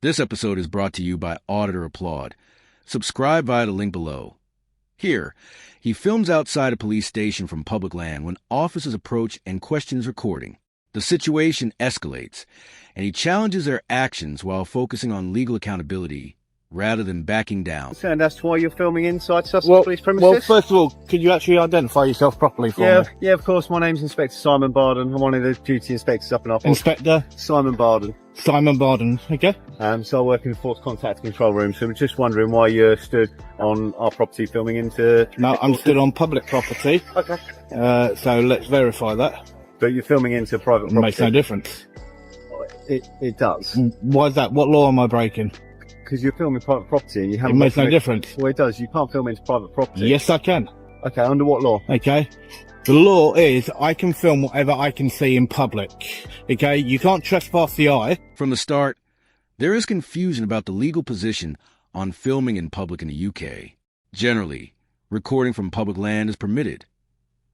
This episode is brought to you by Auditor Applaud. Subscribe via the link below. Here, he films outside a police station from public land when officers approach and question his recording. The situation escalates, and he challenges their actions while focusing on legal accountability rather than backing down. And that's why you're filming inside Sussex police premises? Well, first of all, could you actually identify yourself properly for me? Yeah, of course. My name's Inspector Simon Barden. I'm one of the duty inspectors up in our Inspector? Simon Barden. Simon Barden, okay. So I work in the Force Contact Control Room, so I'm just wondering why you're stood on our property filming into... No, I'm stood on public property. Okay. So let's verify that. But you're filming into private property? It makes no difference. It does. Why is that? What law am I breaking? Because you're filming private property and you haven't... It makes no difference. Well, it does. You can't film into private property. Yes, I can. Okay, under what law? Okay. The law is I can film whatever I can see in public. Okay, you can't trespass the eye. From the start, there is confusion about the legal position on filming in public in the UK. Generally, recording from public land is permitted.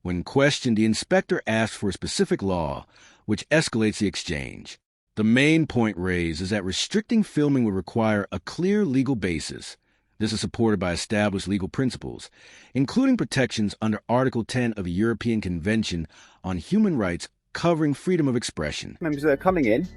When questioned, the inspector asks for a specific law, which escalates the exchange. The main point raised is that restricting filming would require a clear legal basis. This is supported by established legal principles, including protections under Article 10 of the European Convention on Human Rights covering freedom of expression. Members that are coming in,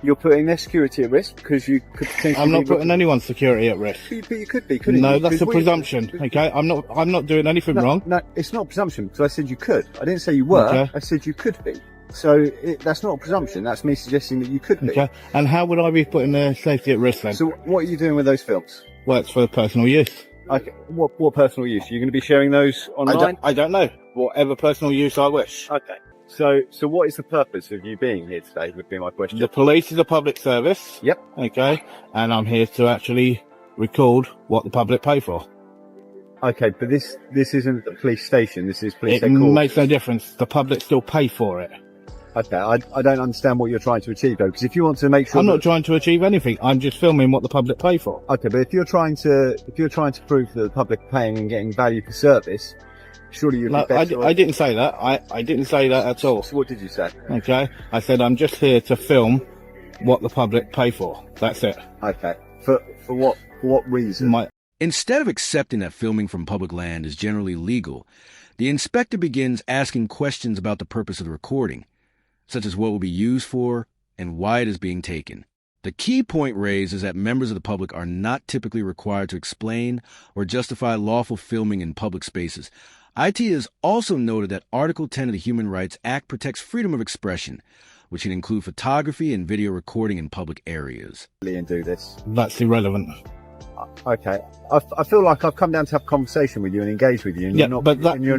you're putting their security at risk because you could potentially... I'm not putting anyone's security at risk. But you could be, couldn't you? No, that's a presumption, okay? I'm not doing anything wrong. No, it's not a presumption because I said you could. I didn't say you were, okay. I said you could be. So that's not a presumption, that's me suggesting that you could be. Okay, and how would I be putting their safety at risk then? So what are you doing with those films? Well, it's for personal use. Okay, what personal use? Are you going to be sharing those online? I don't know. Whatever personal use I wish. Okay. So what is the purpose of you being here today would be my question. The police is a public service. Yep. Okay, and I'm here to actually record what the public pay for. Okay, but this isn't a police station, this is police headquarters. It makes no difference. The public still pay for it. Okay, I don't understand what you're trying to achieve though, because if you want to make sure... I'm not trying to achieve anything, I'm just filming what the public pay for. Okay, but if you're trying to prove that the public paying and getting value for service, surely you'd be better... I didn't say that, I didn't say that at all. So what did you say? Okay, I said I'm just here to film what the public pay for, that's it. Okay, for what reason? Instead of accepting that filming from public land is generally legal, the inspector begins asking questions about the purpose of the recording, such as what will be used for and why it is being taken. The key point raised is that members of the public are not typically required to explain or justify lawful filming in public spaces. IT has also noted that Article 10 of the Human Rights Act protects freedom of expression, which can include photography and video recording in public areas. And do this. That's irrelevant. Okay, I feel like I've come down to have a conversation with you and engage with you, and you're not particularly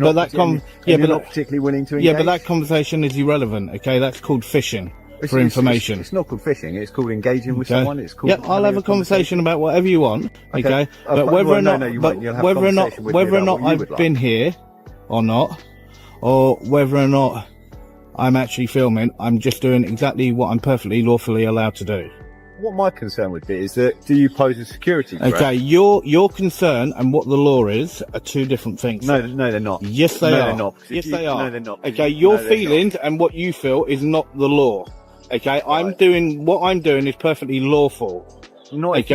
willing to engage. Yeah, but that conversation is irrelevant. Okay, that's called fishing for information. It's not called fishing. It's called engaging with someone. It's called. Yeah, I'll have a conversation about whatever you want. Okay, but whether or not I've been here or not, or whether or not I'm actually filming, I'm just doing exactly what I'm perfectly lawfully allowed to do. What my concern would be is that, do you pose a security threat? Okay, your concern and what the law is are two different things. No, they're not. Yes, they are. They're not. Yes, they are. No, they're not. Okay, your feelings and what you feel is not the law. Okay, right. What I'm doing is perfectly lawful. Not if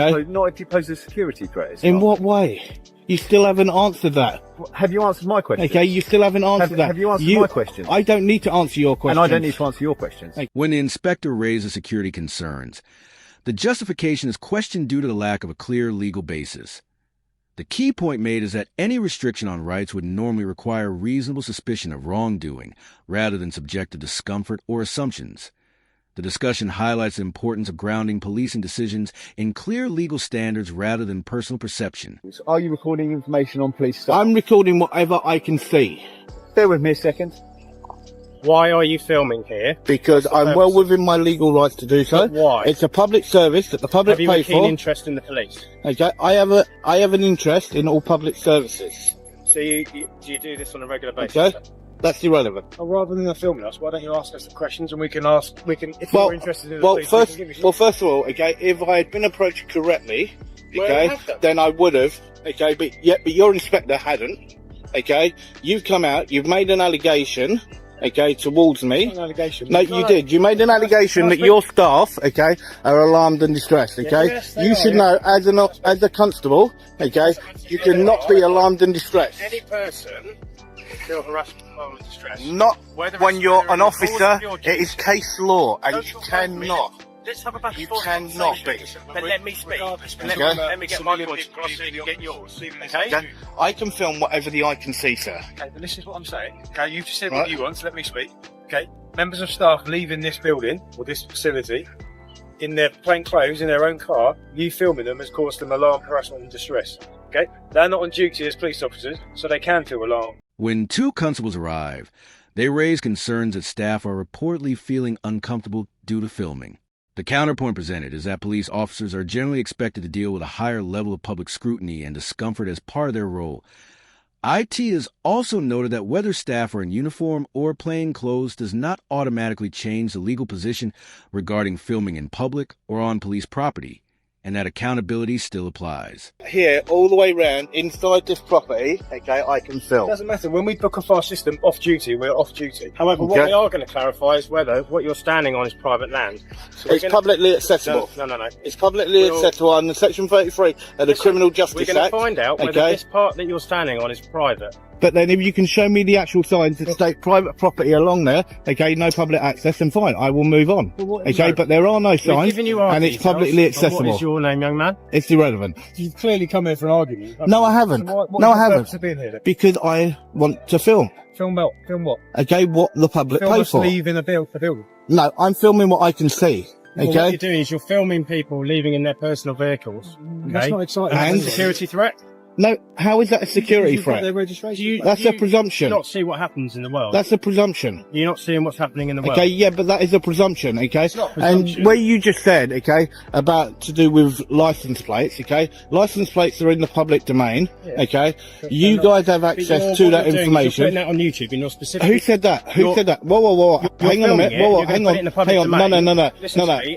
you pose a security threat. In what way? You still haven't answered that. Have you answered my question? Okay, you still haven't answered that. Have you answered my question? I don't need to answer your question. And I don't need to answer your questions. When the inspector raises security concerns, the justification is questioned due to the lack of a clear legal basis. The key point made is that any restriction on rights would normally require reasonable suspicion of wrongdoing, rather than subjective discomfort or assumptions. The discussion highlights the importance of grounding policing decisions in clear legal standards rather than personal perception. Are you recording information on police staff? I'm recording whatever I can see. Bear with me a second. Why are you filming here? Because I'm well within my legal rights to do so. But why? It's a public service that the public pay for. Have you a keen interest in the police? Okay, I have an interest in all public services. So do you do this on a regular basis? Okay, that's irrelevant. Well, rather than filming us, why don't you ask us the questions and if you're interested in the police, first of all, okay, if I had been approached correctly, okay, then I would have. Okay, but your inspector hadn't. Okay, you've come out, you've made an allegation. okay, towards me. An allegation. No, you did. You made an allegation that your staff, okay, are alarmed and distressed, okay? Yes, you should know, as a constable, okay, you cannot be alarmed and distressed. Any person feel harassment or distress. Not when you're an officer. It is case law, and you cannot. Let's have a back You cannot be. But let me speak. Let me get my point across so you can get yours. Okay? I can film whatever the eye can see, sir. Okay, but this is what I'm saying. Okay, you've said what you want, so let me speak. Okay, members of staff leaving this building or this facility in their plain clothes in their own car, you filming them has caused them alarm, harassment and distress. Okay, they're not on duty as police officers, so they can feel alarm. When two constables arrive, they raise concerns that staff are reportedly feeling uncomfortable due to filming. The counterpoint presented is that police officers are generally expected to deal with a higher level of public scrutiny and discomfort as part of their role. IT has also noted that whether staff are in uniform or plain clothes does not automatically change the legal position regarding filming in public or on police property, and that accountability still applies. Here, all the way round, inside this property, okay, I can film. It doesn't matter. When we book off our system off duty, we're off duty. However, what we are going to clarify is whether what you're standing on is private land. So it's publicly accessible. No. It's publicly accessible under Section 33 of the Criminal Justice Act. We're going to find out whether this part that you're standing on is private. But then if you can show me the actual signs that state private property along there, okay, no public access, then fine, I will move on. Okay, but there are no signs, and it's publicly accessible. What is your name, young man? It's irrelevant. You've clearly come here for an argument. No, I haven't. So no, I haven't. Of being here, then? Because I want to film. Film what? Film what? Okay, what the public Film pay us for. leaving a building. No, I'm filming what I can see. Okay. Well, what you're doing is you're filming people leaving in their personal vehicles. Okay? That's not exciting. And security threat? No, how is that a security threat? Their registration. That's a presumption. You not see what happens in the world. That's a presumption. You're not seeing what's happening in the world. Okay, yeah, but that is a presumption, okay? It's not a presumption. And where you just said, okay, about to do with license plates, okay? License plates are in the public domain, okay? You guys have access to that information. You're putting that on YouTube in your specific... Who said that? Who said that? Whoa. Hang on a minute. Whoa, hang on. Hang on. No.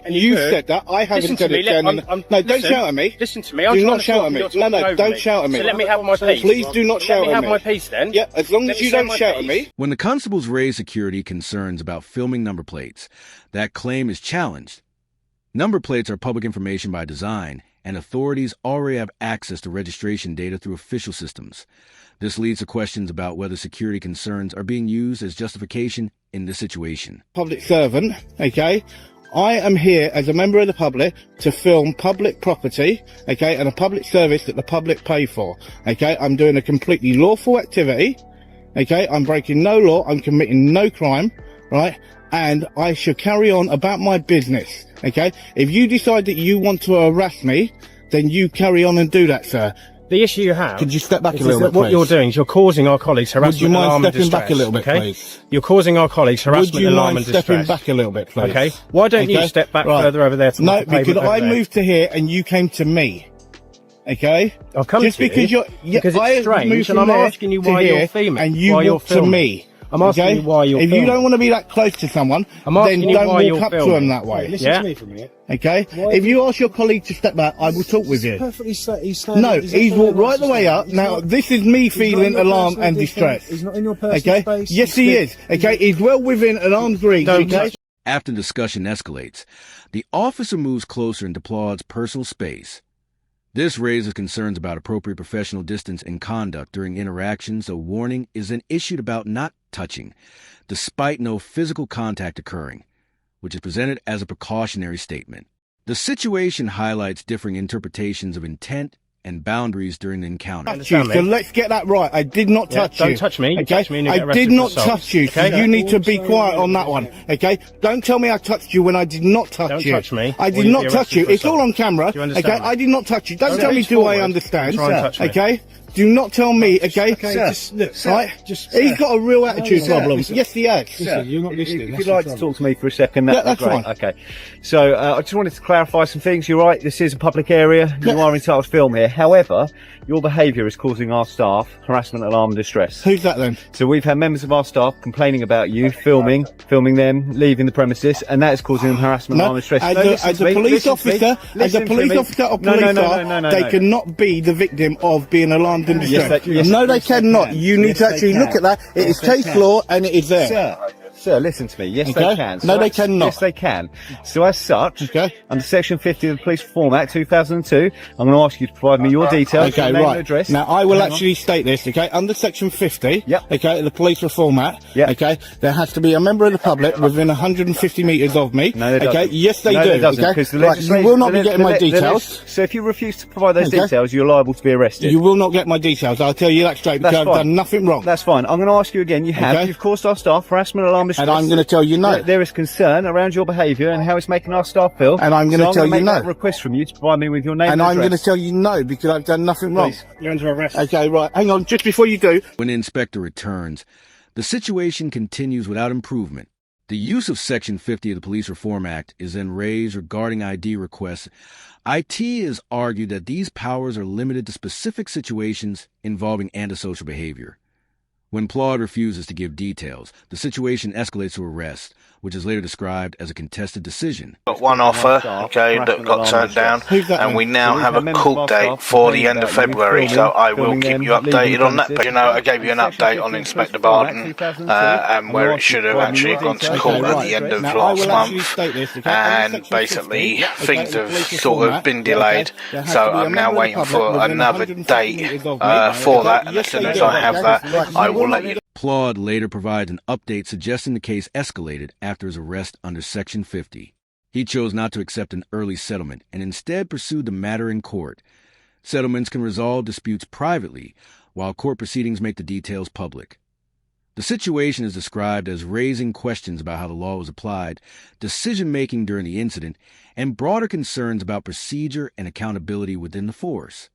You said that. I haven't said it. No, don't shout at me. Listen to me. Do not shout at me. No, don't shout at me. So let me have my piece. Please do not shout at me. Let me have my piece then. Yeah, as long as you don't shout at me. When the constables raise security concerns about filming number plates, that claim is challenged. Number plates are public information by design, and authorities already have access to registration data through official systems. This leads to questions about whether security concerns are being used as justification in this situation. Public servant, okay? I am here as a member of the public to film public property, okay, and a public service that the public pay for, okay? I'm doing a completely lawful activity, okay? I'm breaking no law, I'm committing no crime, right? And I shall carry on about my business, okay? If you decide that you want to harass me, then you carry on and do that, sir. The issue you have... Could you step back a little bit, what please? you're doing is you're causing our colleagues harassment, alarm and distress. Would you mind stepping back a little bit, please? You're causing our colleagues harassment, alarm and distress. Would you mind stepping back a little bit, please? Okay. Why don't you step back further over there to No, because I moved to here and you came to me. Okay? I'll come just to because you. Because it's strange and I'm asking you why you're filming. And you walk to me. I'm asking you why you're filming. If you don't want to be that close to someone, then don't walk up to them that way. Listen to me for a minute. Okay? If you ask your colleague to step back, I will talk with you. No, he's walked right the way up. Now, this is me feeling alarm and distress. He's not in your personal space. Yes, he is. Okay? He's well within an arm's reach. Okay? After discussion escalates, the officer moves closer and applauds personal space. This raises concerns about appropriate professional distance and conduct during interactions. A warning is then issued about not touching, despite no physical contact occurring, which is presented as a precautionary statement. The situation highlights differing interpretations of intent and boundaries during the encounter. So let's get that right. I did not touch you. Don't touch me. Okay? Touch me and you get I did not touch you. So you need to be quiet on that one. Okay? Don't tell me I touched you when I did not touch you. Don't touch me. I did not touch you. It's all on camera. Okay? I did not touch you. Don't tell me do I understand. Okay? Do not tell me, okay? He's got a real attitude problem. Yes, he has. Sir, you're not listening. If you'd like to talk to me for a second, that's great. fine. Okay. So, I just wanted to clarify some things. You're right, this is a public area. You are entitled to film here. However, your behaviour is causing our staff harassment, alarm and distress. Who's that then? So we've had members of our staff complaining about you filming them, leaving the premises, and that is causing them harassment, alarm and distress. As a police officer or police car, they cannot be the victim of being alarmed alarmed in distress. Yes, no, they cannot. You need to actually look at that. It is case law and it is there. Sir, listen to me. Yes, Okay. they can. No, they cannot. Yes, they can. So as such, Okay. under Section 50 of the Police Reform Act 2002, I'm going to ask you to provide me your details, Okay, your name right. and address. Now, I will actually state this, okay? Under Section 50, Yep. okay, the Police Reform Act, Yep. okay, there has to be a member of the public within 150 metres of me. No, there okay? doesn't. Yes, they No, do. there doesn't, okay? because the Right, you legislation- will not be the- getting my the- the- details. So if you refuse to provide those Okay. details, you're liable to be arrested. You will not get my details. I'll tell you that straight because That's I've fine. done nothing wrong. That's fine. I'm going to ask you again. You have. Okay. You've caused our staff harassment, alarm, distress. And I'm going to tell you no. There is concern around your behaviour and how it's making our staff feel. And I'm gonna so tell I'm you make no. that request from you to provide me with your name And and I'm going to address. tell you no because I've done nothing wrong. Please. You're under arrest. Okay, right. Hang on. Just before you do, When the inspector returns, the situation continues without improvement. The use of Section 50 of the Police Reform Act is then raised regarding ID requests. IT has argued that these powers are limited to specific situations involving antisocial behavior. When Plaud refuses to give details, the situation escalates to arrest, which is later described as a contested decision. Got one offer, okay, that got turned down, Who's that and then? we now So have we've a had members of court our date staff for the complaining end of about you February, filming- so I will filming keep them you updated leaving on that. premises. But you know, I gave you an Section update 50 on of Inspector the Police Reform Barton, Act 2002, and where it should have provide me actually your gone to details. court Okay, at right. the end of Now, I last will actually month. state this, okay? Under And Section basically 50, okay, things the have Police Reform sort of Act, been delayed, okay, there has so to be a I'm now member of the waiting public for within another 150 date metres of me. for Okay, that, and yes, as soon they as do. I have Okay, that, right, I you will let you know. Plaud later provides an update suggesting the case escalated after his arrest under Section 50. He chose not to accept an early settlement and instead pursued the matter in court. Settlements can resolve disputes privately, while court proceedings make the details public. The situation is described as raising questions about how the law was applied, decision-making during the incident, and broader concerns about procedure and accountability within the force.